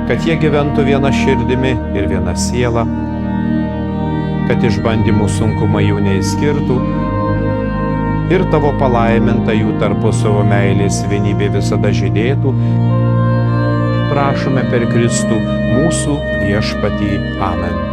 kad jie gyventų viena širdimi ir viena siela, kad išbandymų sunkumai jų neįskirtų ir tavo palaiminta jų tarpusavio meilės vienybė visada žydėtų. Prašome per Kristų mūsų viešpatį. Amen.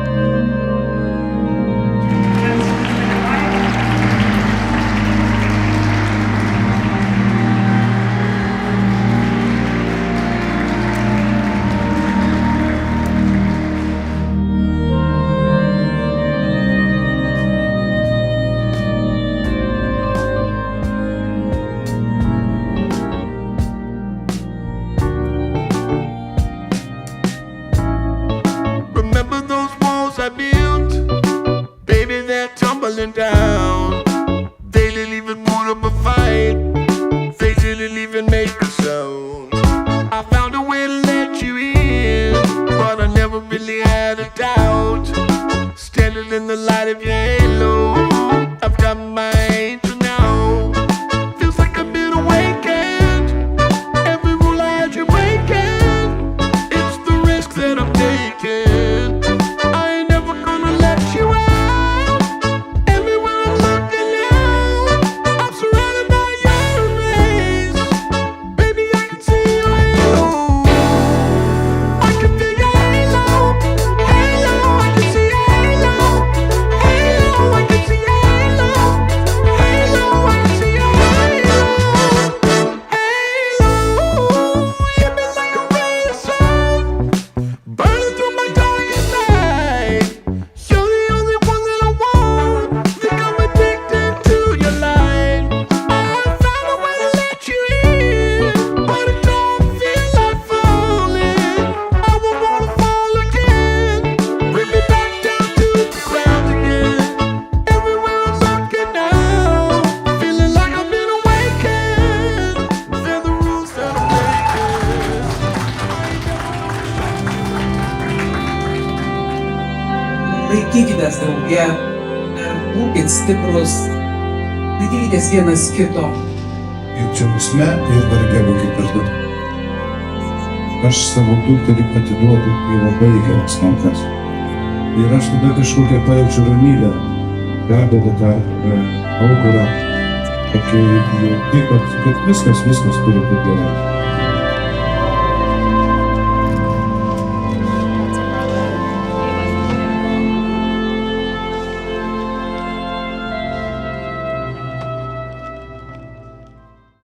Down. They didn't even put up a fight. They didn't even make a sound. I found a way to let you in, but I never really had a doubt. Standing in the light of your halo, I've got my angel now. Feels like I've been awakened. Every rule I had you breaking. It's the risk that I'm taking. I ain't never gonna let you out. Laikykitės drauge, būkit stiprus, laikykitės vienas kito. Ir džiaugsme, ir varge būkit kartu. Aš savo dukterį atiduodu į labai geras rankas. Ir aš tada kažkokią pajaučiu ramybę, perduodu tą aukurą, tokį jauti, kad viskas turi būti gerai.